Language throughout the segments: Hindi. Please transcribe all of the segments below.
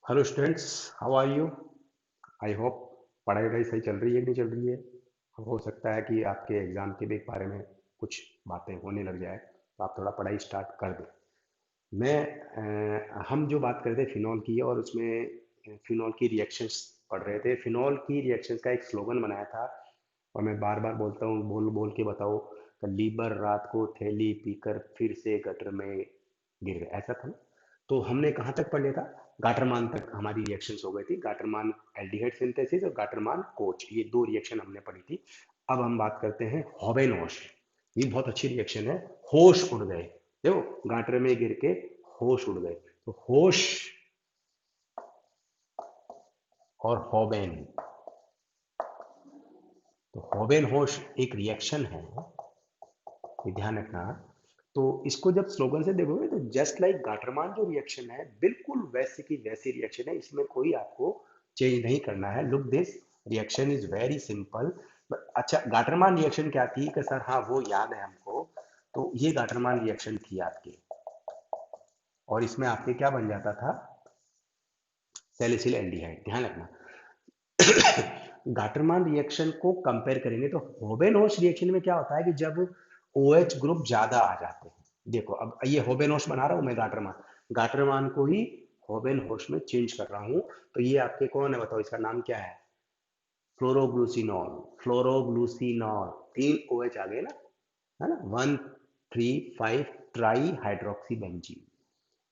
Hello students, how are you? I hope पढ़ाई वढ़ाई सही चल रही है कि नहीं चल रही है। हो सकता है कि आपके एग्ज़ाम के भी बारे में कुछ बातें होने लग जाए, तो आप थोड़ा पढ़ाई स्टार्ट कर दें। हम जो बात कर रहे थे फिनॉल की, और उसमें फिनॉल की रिएक्शंस पढ़ रहे थे। फिनॉल की रिएक्शंस का एक स्लोगन बनाया था, और मैं बार बार बोलता हूँ, बोल बोल के बताओ कि लीबर रात को थैली पीकर फिर से गटर में गिर गए, ऐसा था ना। तो हमने कहाँ तक पढ़ लिया था? गाटरमान तक हमारी रिएक्शंस हो गई थी। गाटरमान एल्डिहाइड सिंथेसिस और गाटरमान कोच, ये दो रिएक्शन हमने पढ़ी थी। अब हम बात करते हैं हॉबेनॉश। ये बहुत अच्छी रिएक्शन है। होश उड़ गए, देखो गाटर में गिर के होश उड़ गए। तो होश और हॉबेन, तो हॉबेन होश एक रिएक्शन है, ये ध्यान रखना। तो इसको जब स्लोगन से देखोगे तो जस्ट लाइक गाटरमान जो रिएक्शन है, बिल्कुल वैसे की वैसी रिएक्शन है। इसमें कोई आपको चेंज नहीं करना है। Look this reaction is very simple. अच्छा, गाटरमान रिएक्शन क्या थी कि सर, हाँ वो याद है हमको। तो ये गाटरमान रिएक्शन थी आपकी, और इसमें आपके क्या बन जाता था? Salicyl aldehyde. ध्यान रखना। गाटरमान रिएक्शन को कंपेयर करेंगे तो होबेनहोश रिएक्शन में क्या होता है कि जब OH ग्रुप ज्यादा आ जाते हैं, देखो अब ये होबेनहोश बना रहा हूं मैं, गाटरमान गाटरमान को ही होबेनहोश में चेंज कर रहा हूं। तो ये आपके कौन है, बताओ इसका नाम क्या है? फ्लोरोग्लूसिनॉल। फ्लोरोग्लूसिनॉल, 3 OH आ गए ना, है ना। 1,3,5 ट्राई हाइड्रोक्सी बेंजीन।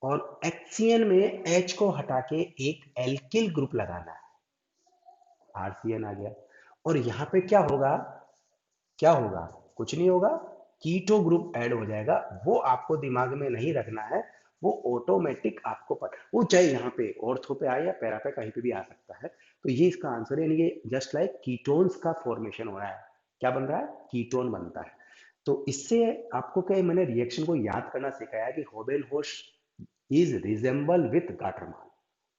और HCN में H को हटा के एक एल्किल ग्रुप लगाना है, RCN आ गया। और यहाँ पे क्या होगा? क्या होगा? कुछ नहीं होगा, कीटो ग्रुप ऐड हो जाएगा। वो आपको दिमाग में नहीं रखना है, वो ऑटोमेटिक आपको पता, वो चाहे यहाँ पे ऑर्थो पे आए या पैरा पे, कहीं पे भी आ सकता है। तो ये इसका आंसर है, यानी ये जस्ट लाइक कीटोन्स का फॉर्मेशन हो रहा है। क्या बन रहा है? कीटोन बनता है। तो इससे आपको क्या, मैंने रिएक्शन को याद करना सिखाया कि होबेनहोश इज रिजेंबल विथ गाटरमान।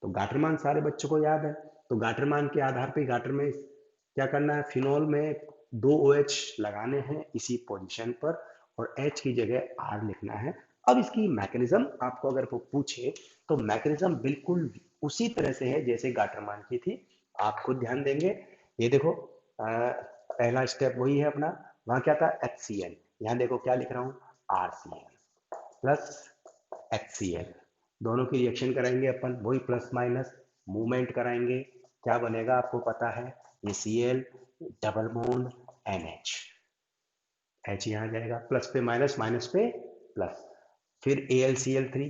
तो गाटरमान सारे बच्चों को याद है। तो गाटरमान के आधार पे गाटर में क्या करना है? फिनॉल में 2 OH लगाने हैं इसी पोजीशन पर, और H की जगह R लिखना है। अब इसकी मैकेनिज्म आपको अगर वो पूछे, तो मैकेनिज्म बिल्कुल उसी तरह से है जैसे गाटरमान की थी। आप खुद ध्यान देंगे, ये देखो पहला स्टेप वही है अपना। वहां क्या था? HCl। यहाँ देखो क्या लिख रहा हूँ, RCl प्लस HCl। दोनों की रिएक्शन कराएंगे अपन, वही प्लस माइनस मूवमेंट कराएंगे। क्या बनेगा आपको पता है? ये Cl double bond NH। H यहाँ जाएगा, प्लस पे माइनस, माइनस पे प्लस। फिर AlCl3।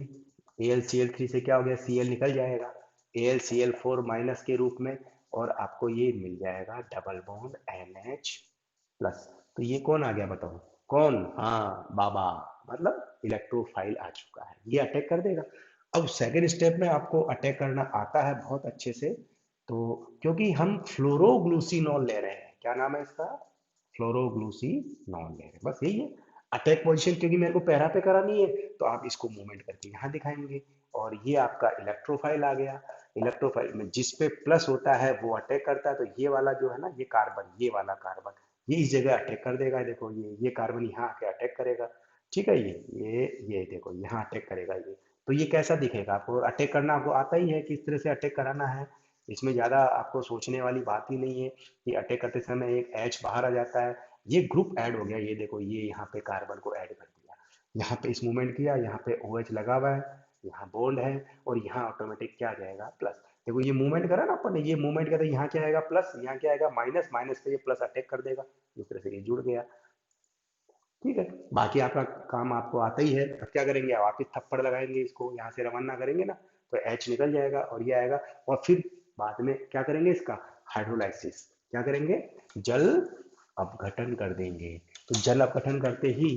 AlCl3 से क्या हो गया? Cl निकल जाएगा, AlCl4 माइनस के रूप में, और आपको ये मिल जाएगा डबल बॉन्ड NH प्लस। तो ये कौन आ गया बताओ? कौन? हाँ, बाबा, मतलब इलेक्ट्रोफाइल आ चुका है, ये अटैक कर देगा। अब सेकेंड स्टेप में आपको अटैक करना आता है बहुत अच्छे से। तो क्योंकि हम फ्लोरोग्लूसिनॉल ले रहे हैं, क्या नाम है इसका? फ्लोरोग्लूसिनॉल ले रहे हैं, बस यही है। अटैक पोजीशन क्योंकि मेरे को पैरा पे करानी है, तो आप इसको मूवमेंट करके यहाँ दिखाएंगे। और ये आपका इलेक्ट्रोफाइल आ गया। इलेक्ट्रोफाइल में जिस पे प्लस होता है वो अटैक करता है। तो ये वाला जो है ना, ये कार्बन, ये वाला कार्बन, ये इस जगह अटैक कर देगा। देखो ये कार्बन यहाँ आके अटैक करेगा, ठीक है। ये देखो यहाँ अटैक करेगा ये। तो ये कैसा दिखेगा आपको? अटैक करना आपको आता ही है, किस तरह से अटैक कराना है। इसमें ज्यादा आपको सोचने वाली बात ही नहीं है कि अटैक करते समय एक H बाहर आ जाता है, ये ग्रुप ऐड हो गया। ये देखो, ये यहाँ पे कार्बन को ऐड कर दिया, यहाँ पे इस मूवमेंट किया, यहाँ पे OH लगा हुआ है, यहाँ बॉन्ड है, और यहाँ ऑटोमेटिक क्या आ जाएगा? प्लस। देखो ये मूवमेंट करा ना अपन ने, ये मूवमेंट किया, तो यहाँ क्या आएगा? प्लस। यहाँ क्या आएगा? माइनस। माइनस पे ये प्लस अटैक कर देगा, इस तरह से ये जुड़ गया, ठीक है। बाकी आपका काम आपको आता ही है। अब क्या करेंगे? आप वापिस थप्पड़ लगाएंगे, इसको यहाँ से रवाना करेंगे ना, तो H निकल जाएगा और ये आएगा। और फिर बाद में क्या करेंगे? इसका हाइड्रोलाइसिस। क्या करेंगे? जल अपघटन कर देंगे। तो जल अपघटन करते ही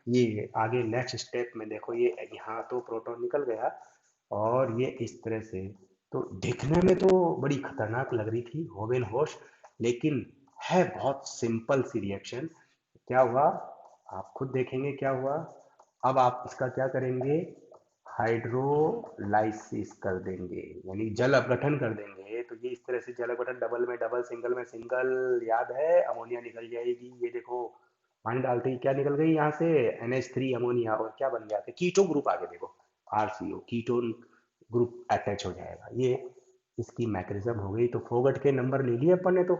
ये आगे नेक्स्ट स्टेप में देखो, ये यहाँ तो प्रोटॉन निकल गया, और ये इस तरह से। तो दिखने में तो बड़ी खतरनाक लग रही थी होवेनहोश, लेकिन है बहुत सिंपल सी रिएक्शन। क्या हुआ? आप खुद देखेंगे क्या हुआ। अब आप इसका क्या करेंगे? हाइड्रोलाइसिस कर देंगे, यानी जल अपघटन कर देंगे। तो ये इस तरह से जल अपघटन, डबल में डबल, सिंगल में सिंगल, याद है? अमोनिया निकल जाएगी। ये देखो पानी डालते ही क्या निकल गई यहाँ से? NH3 ammonia. और क्या बन गया? कीटो ग्रुप आगे देखो, RCO कीटोन ग्रुप अटैच हो जाएगा। ये इसकी मैकेनिज्म हो गई। तो फोगट के नंबर ले लिए अपन ने। तो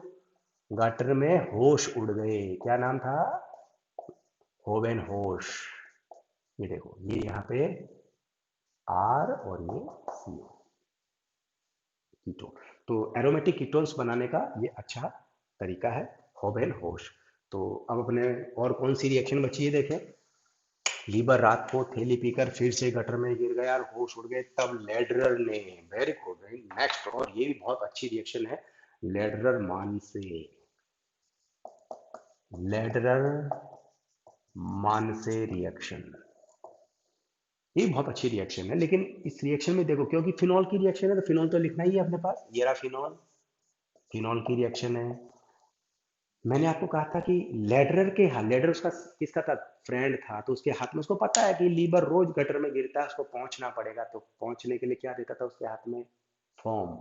गटर में होश उड़ गए। क्या नाम था? होवेन होश। ये देखो, ये यहाँ पे आर और ये सी कीटोन। तो एरोमेटिक कीटोन्स बनाने का ये अच्छा तरीका है, होवेन होश। तो अब अपने और कौन सी रिएक्शन बची है देखें। लीबर रात को थैली पीकर फिर से गटर में गिर गया और होश उड़ गए। तब लेडरर ने, वेरी गुड, नेक्स्ट, और ये भी बहुत अच्छी रिएक्शन है, लेडरर मान से, लेडरर मान से रिएक्शन। ये बहुत अच्छी रिएक्शन है। लेकिन इस रिएक्शन में देखो, क्योंकि फिनॉल की रिएक्शन है तो फिनॉल तो लिखना ही है अपने पास। ये रहा फिनॉल, फिनॉल की रिएक्शन है। मैंने आपको कहा था कि लेडरर के हाथ, लेडर उसका किसका था? फ्रेंड था। तो उसके हाथ में, उसको पता है कि लीबर रोज गटर में गिरता है, उसको पहुंचना पड़ेगा। तो पहुंचने के लिए क्या रहता था उसके हाथ में? फॉर्म।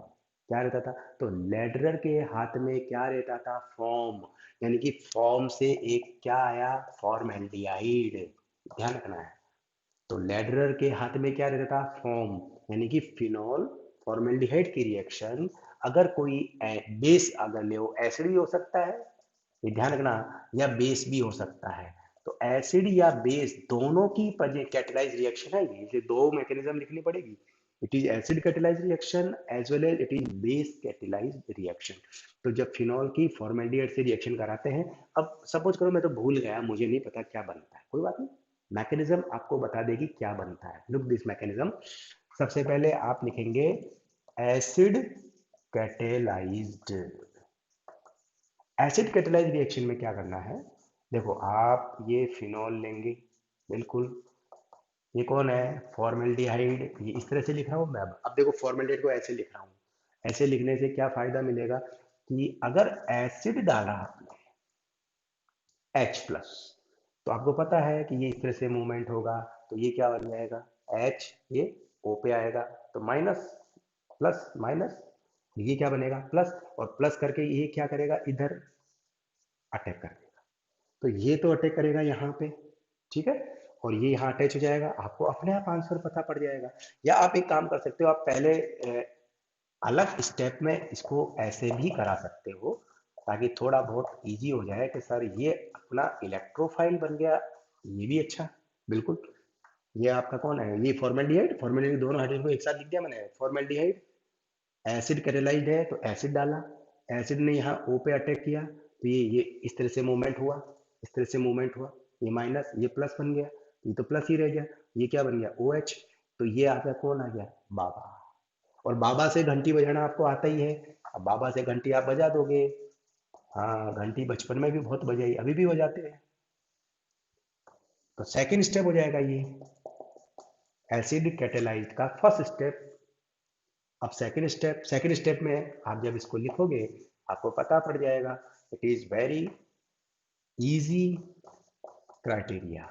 क्या रहता था? तो लेडरर के हाथ में क्या रहता था? फॉर्म। यानी कि फॉर्म से एक क्या आया? फॉर्मल्डिहाइड। ध्यान रखना है। तो लेडरर के हाथ में क्या रहता था? फॉर्म। यानी कि फिनॉल फॉर्मल्डिहाइड की रिएक्शन, अगर कोई बेस अगर ले, एसिड भी हो सकता है, ये ध्यान रखना, या बेस भी हो सकता है। तो एसिड या बेस दोनों की कैटेलाइज रिएक्शन है ये। इसे दो मैकेनिज्म लिखनी पड़ेगी। It is acid catalyse reaction as well as it is base catalyse reaction. तो जब फिनॉल की फॉर्मल्डिहाइड से रिएक्शन कराते हैं, अब सपोज करो मैं तो भूल गया, मुझे नहीं पता क्या बनता है, कोई बात नहीं, मैकेनिज्म आपको बता देगी क्या बनता है। Look this mechanism. सबसे पहले आप लिखेंगे acid catalysed. Acid catalyse reaction में क्या करना है? देखो, आप ये फिनॉल लेंगे, बिल्कुल। ये कौन है? फॉर्मल्डिहाइड। ये इस तरह से लिख रहा हूं मैं। अब देखो, फॉर्मल्डिहाइड को ऐसे लिख रहा हूं। ऐसे लिखने से क्या फायदा मिलेगा कि अगर एसिड डाला आपने H+, तो आपको पता है कि ये इस तरह से मूवमेंट होगा। तो ये क्या बन जाएगा? H, ये O पे आएगा, तो माइनस, प्लस माइनस, ये क्या बनेगा? प्लस। और प्लस करके ये क्या करेगा? इधर अटैक कर देगा। तो ये तो अटैक करेगा यहाँ पे, ठीक है, और ये यहाँ अटैच हो जाएगा। आपको अपने आप आंसर पता पड़ जाएगा। या आप एक काम कर सकते हो, आप पहले अलग स्टेप में इसको ऐसे भी करा सकते हो, ताकि थोड़ा बहुत इजी हो जाए कि सर ये अपना इलेक्ट्रोफाइल बन गया। ये भी अच्छा, बिल्कुल। ये आपका कौन है? ये फॉर्मल्डिहाइड। फॉर्मल्डिहाइड दोनों हाइड्रोजन को एक साथ लिख दिया मैंने। फॉर्मल्डिहाइड एसिड कैटेलाइज्ड है, तो एसिड डाला, एसिड ने यहाँ O पे अटैक किया, तो ये इस तरह से मूवमेंट हुआ, इस तरह से मूवमेंट हुआ। ये माइनस, ये प्लस बन गया, ये तो प्लस ही रह गया। ये क्या बन गया? OH। तो ये आ गया, कौन आ गया? बाबा। और बाबा से घंटी बजाना आपको आता ही है। अब बाबा से घंटी आप बजा दोगे। हाँ, घंटी बचपन में भी बहुत बजाई, अभी भी बजाते हैं। तो सेकंड स्टेप हो जाएगा ये एसिड कैटेलाइज्ड का फर्स्ट स्टेप। अब सेकंड स्टेप में आप जब इसको लिखोगे, आपको पता पड़ जाएगा। It is very easy criteria.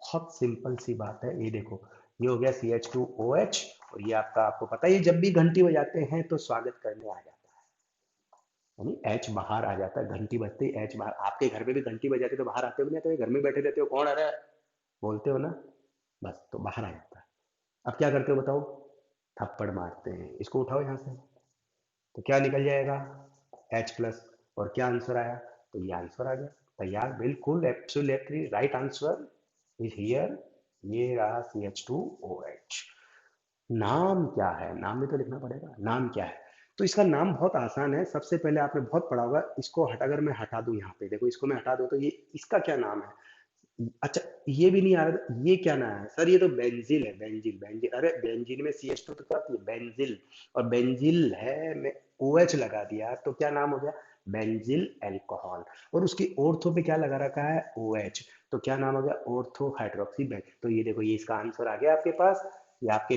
बहुत सिंपल सी बात है। ये देखो, ये हो गया CH2OH। और ये आपका, आपको पता है, ये जब भी घंटी बजाते हैं तो स्वागत करने आ जाता है, यानी H बाहर आ जाता है। घंटी बजते ही H बाहर। आपके घर में भी घंटी बजाते तो बाहर आते हो नहीं? तो घर में बैठे रहते हो, कौन आ रहा है बोलते हो ना, बस तो बाहर आ जाता है। अब क्या करते हो बताओ? थप्पड़ मारते हैं। इसको उठाओ यहाँ से, तो क्या निकल जाएगा? H+। और क्या आंसर आया? तो ये आंसर आ गया तैयार, बिल्कुल absolutely right answer is here. ये रहा CH2OH। नाम क्या है? नाम भी तो लिखना पड़ेगा। नाम क्या है? तो इसका नाम बहुत आसान है। सबसे पहले आपने बहुत पढ़ा होगा इसको। अगर मैं हटा दूं यहाँ पे, देखो इसको मैं हटा दूं, तो ये इसका क्या नाम है? अच्छा, ये भी नहीं आ रहा। ये क्या नाम है सर? ये तो बेंजिल है, बेंजिल, बेंजिल। अरे बेंजिल में CH2 तो क्या होती है? बेंजिल। और बेंजिल है, मैं OH लगा दिया, तो क्या नाम हो गया? Benzyl alcohol. और उसकी ऑर्थो पे क्या लगा रखा है? OH। तो क्या नाम हो गया? Ortho hydroxy Benz. तो ये देखो, ये इसका आंसर आ गया आपके पास। ये आपके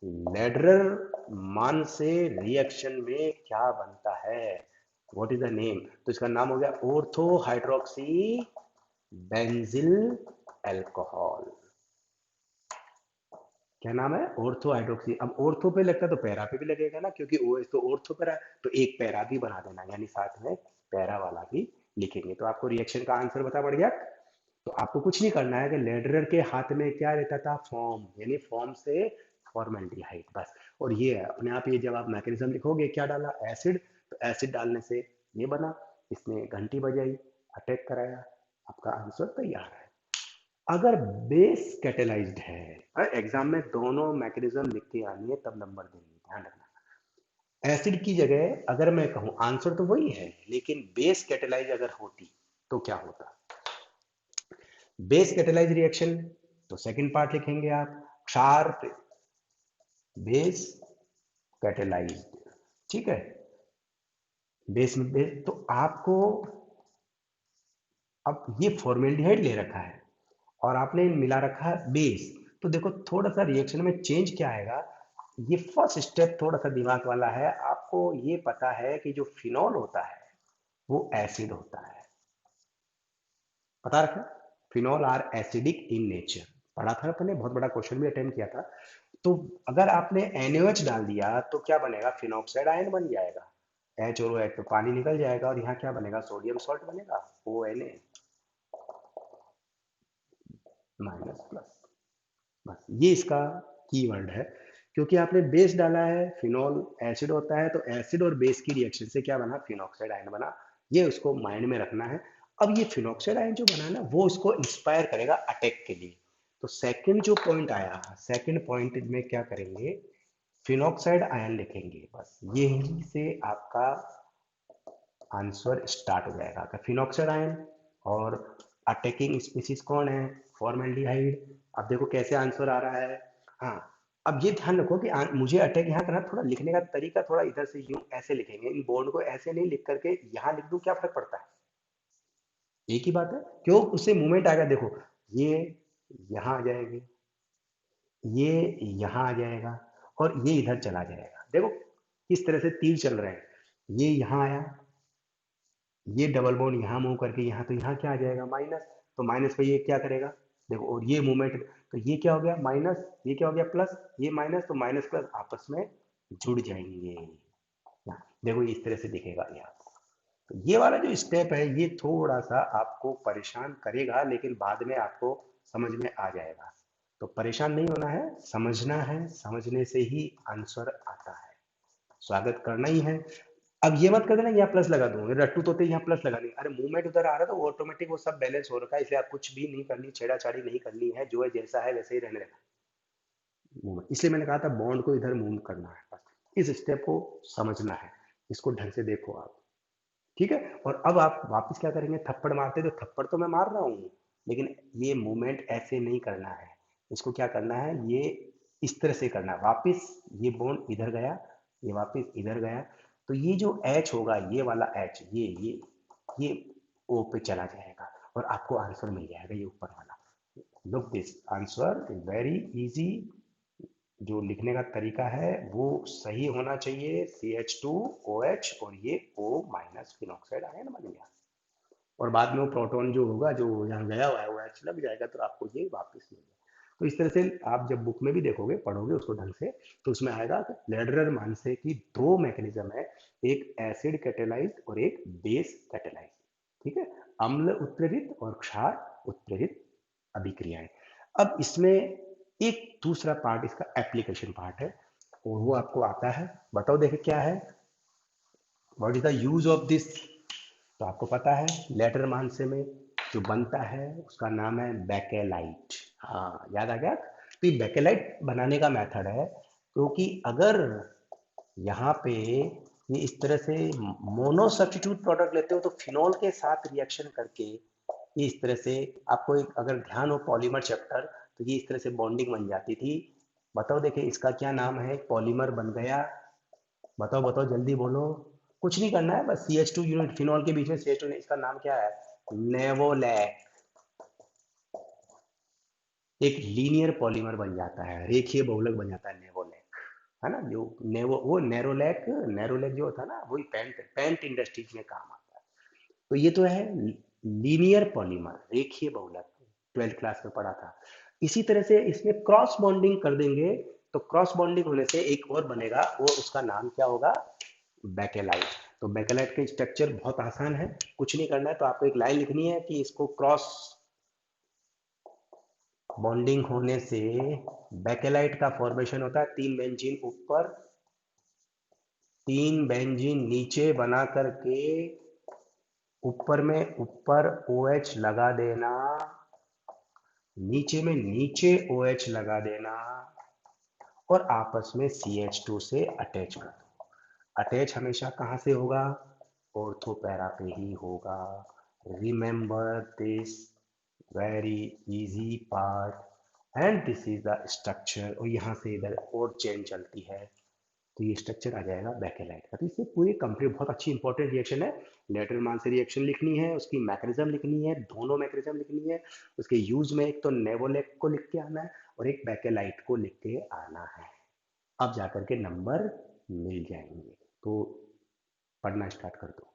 लेडरर मान से रिएक्शन में क्या बनता है? What is the name? तो इसका नाम हो गया ऑर्थो हाइड्रोक्सी बेंजिल अल्कोहल। क्या नाम है? Ortho hydroxy. अब ऑर्थो पे लगता है तो पैरा पे भी लगेगा ना, क्योंकि OH तो ऑर्थो पर है। तो एक पैरा भी बना देना, यानी साथ में पैरा वाला भी लिखेंगे। तो आपको रिएक्शन का आंसर बता पड़ गया। तो आपको कुछ नहीं करना है कि लेडरर के हाथ में क्या रहता था? फॉर्म। यानी फॉर्म से फॉर्मेल्डिहाइड बस। और ये है अपने आप, ये जब आप मैकेनिज्म लिखोगे क्या डाला, एसिड, तो एसिड डालने से ये बना, इसने घंटी बजाई, अटैक कराया, आपका आंसर तैयार है। अगर बेस कैटेलाइज्ड है, एग्जाम में दोनों मैकेनिज्म लिख के आनी है तब नंबर देंगे, ध्यान रखना। एसिड की जगह अगर मैं कहूं, आंसर तो वही है, लेकिन बेस कैटेलाइज अगर होती तो क्या होता। बेस कैटेलाइज रिएक्शन, तो सेकंड पार्ट लिखेंगे आप, क्षार बेस कैटेलाइज्ड, ठीक है। बेस में बेस, तो आपको अब ये फॉर्मेल्डिहाइड ले रखा है और आपने मिला रखा है बेस, तो देखो थोड़ा सा रिएक्शन में चेंज क्या आएगा। ये फर्स्ट स्टेप थोड़ा सा दिमाग वाला है, आपको ये पता है कि जो फिनॉल होता है वो एसिड होता है, पता रखा। Phenol are acidic in nature, पढ़ा था अपने, बहुत बड़ा क्वेश्चन भी अटेम्प्ट किया था। तो अगर आपने NaOH डाल दिया तो क्या बनेगा, फिनॉक्साइड आयन बन जाएगा, H और OH तो पानी निकल जाएगा, और यहाँ क्या बनेगा, सोडियम सॉल्ट बनेगा, ONA माइनस प्लस। बस ये इसका कीवर्ड है, क्योंकि आपने बेस डाला है, फिनॉल एसिड होता है, तो एसिड और बेस की रिएक्शन से क्या बना, फिनॉक्साइड आयन बना, ये उसको माइंड में रखना है। अब ये फिनॉक्साइड आयन जो बना ना, वो उसको इंस्पायर करेगा अटैक के लिए। तो सेकंड जो पॉइंट आया, सेकंड पॉइंट में क्या करेंगे, फिनॉक्साइड आयन लिखेंगे, बस यही से आपका आंसर स्टार्ट हो जाएगा कि फिनॉक्साइड आयन, और अटैकिंग स्पीसीज कौन है, फॉर्मेल्डिहाइड। अब देखो कैसे आंसर आ रहा है। हाँ, अब ये ध्यान रखो कि मुझे अटैक यहाँ करना, थोड़ा लिखने का तरीका थोड़ा इधर से यूं ऐसे लिखेंगे, इन बॉन्ड को ऐसे नहीं लिख करके यहाँ लिख दूं, क्या फर्क पड़ता है, एक ही बात है, क्यों उससे मूवमेंट आएगा। देखो ये यहाँ आ जाएगी, ये यहाँ आ जाएगा, और ये इधर चला जाएगा। देखो किस तरह से तीर चल रहे हैं, ये यहाँ आया, ये डबल बॉन्ड यहाँ मूव करके यहाँ, तो यहाँ क्या आ जाएगा, माइनस, तो माइनस पे ये क्या करेगा, देखो, और ये मूवमेंट, तो ये क्या हो गया माइनस, ये क्या हो गया प्लस, ये माइनस, तो माइनस प्लस आपस में जुड़ जाएंगे। देखो इस तरह से दिखेगा यहाँ। तो ये वाला जो स्टेप है ये थोड़ा सा आपको परेशान करेगा, लेकिन बाद में आपको समझ में आ जाएगा। तो परेशान नहीं होना है, समझना है, समझने से ही आंसर आता है, स्वागत करना ही है। अब ये मत कर देना यहाँ प्लस लगा दूंगे, रट्टू तोते यहाँ प्लस लगा देंगे, अरे मूवमेंट उधर आ रहा है तो ऑटोमेटिक वो सब बैलेंस हो रखा है, इसलिए आप कुछ भी नहीं करनी, छेड़ाछाड़ी नहीं करनी है, जो है जैसा है वैसे ही रहने देना। इसलिए मैंने कहा था बॉन्ड को इधर मूव करना है, बस इस स्टेप को समझना है, इसको ढंग से देखो आप, ठीक है। और अब आप वापस क्या करेंगे, थप्पड़ मारते तो थप्पड़ तो मैं मार रहा हूँ, लेकिन ये मूवमेंट ऐसे नहीं करना है, इसको क्या करना है, ये इस तरह से करना है, वापस ये बॉन्ड इधर गया, ये वापस इधर गया, तो ये जो H होगा, ये वाला H, ये O पे चला जाएगा, और आपको आंसर मिल जाएगा ये ऊपर वाला। Look this answer is very easy, जो लिखने का तरीका है वो सही होना चाहिए, CH2OH, और ये O माइनस फिनॉक्साइड आयन बन गया, और बाद में वो प्रोटॉन जो होगा, जो यहाँ गया हुआ है, वो H लग जाएगा, तो आपको ये वापस मिल जाएगा। तो इस तरह से आप जब बुक में भी देखोगे, पढ़ोगे उसको ढंग से, तो उसमें आएगा कि लेडरर मानसे की दो मैकेनिज्म है, एक एसिड कैटेलाइज और एक बेस कैटेलाइज, ठीक है, अम्ल उत्प्रेरित और क्षार उत्प्रेरित अभिक्रियाएं। अब इसमें एक दूसरा पार्ट, इसका एप्लीकेशन पार्ट है, और वो आपको आता है, बताओ देखे क्या है, what is the use of this. तो आपको पता है लेटर मानसे में जो बनता है उसका नाम है बेकेलाइट, हाँ याद आ गया। तो ये बेकेलाइट बनाने का मेथड है, क्योंकि अगर यहाँ पे ये इस तरह से मोनो सब्स्टिट्यूट प्रोडक्ट लेते हो, तो फिनॉल के साथ रिएक्शन करके ये इस तरह से, आपको एक अगर ध्यान हो पॉलीमर चैप्टर, तो ये इस तरह से बॉन्डिंग बन जाती थी। बताओ देखिए इसका क्या नाम है, पॉलीमर बन गया, बताओ बताओ जल्दी बोलो, कुछ नहीं करना है, बस CH2 यूनिट फिनॉल के बीच में CH2, इसका नाम क्या है, नेवोलैक। एक लीनियर पॉलीमर बन जाता है, रेखीय बहुलक बन जाता है नेवोलैक, है ना, जो नेवो, वो नेरोलैक, नेरोलैक जो होता है ना, वही पेंट, पेंट इंडस्ट्रीज में काम आता है। तो ये तो है लीनियर पॉलीमर, रेखीय बहुलक, 12th क्लास में पढ़ा था। इसी तरह से इसमें क्रॉस बॉन्डिंग कर देंगे, तो क्रॉस बॉन्डिंग होने से एक और बनेगा, वो उसका नाम क्या होगा, बेकेलाइट। तो बेकेलाइट का स्ट्रक्चर बहुत आसान है, कुछ नहीं करना है, तो आपको एक लाइन लिखनी है कि इसको क्रॉस बॉन्डिंग होने से बेकेलाइट का फॉर्मेशन होता है, 3 बेंजीन ऊपर 3 बेंजीन नीचे बना करके ऊपर में ऊपर OH लगा देना, नीचे में नीचे OH लगा देना और आपस में CH2 से अटैच कर दो। अटैच हमेशा कहाँ से होगा? ऑर्थो पैरा पे ही होगा। Remember this very easy part and this is the structure. और यहाँ से इधर और चेन चलती है तो ये स्ट्रक्चर आ जाएगा बेकेलाइट का। तो इससे पूरी कंप्लीट बहुत अच्छी इंपॉर्टेंट रिएक्शन है। लेटरमान से रिएक्शन लिखनी है, उसकी मैकेनिज्म लिखनी है, दोनों मैकेनिज्म लिखनी है। उसके यूज में एक तो नेवोलेक को लिख के आना है और एक बेकेलाइट को लिख के आना है। अब जाकर के नंबर मिल जाएंगे। तो पढ़ना स्टार्ट कर दो।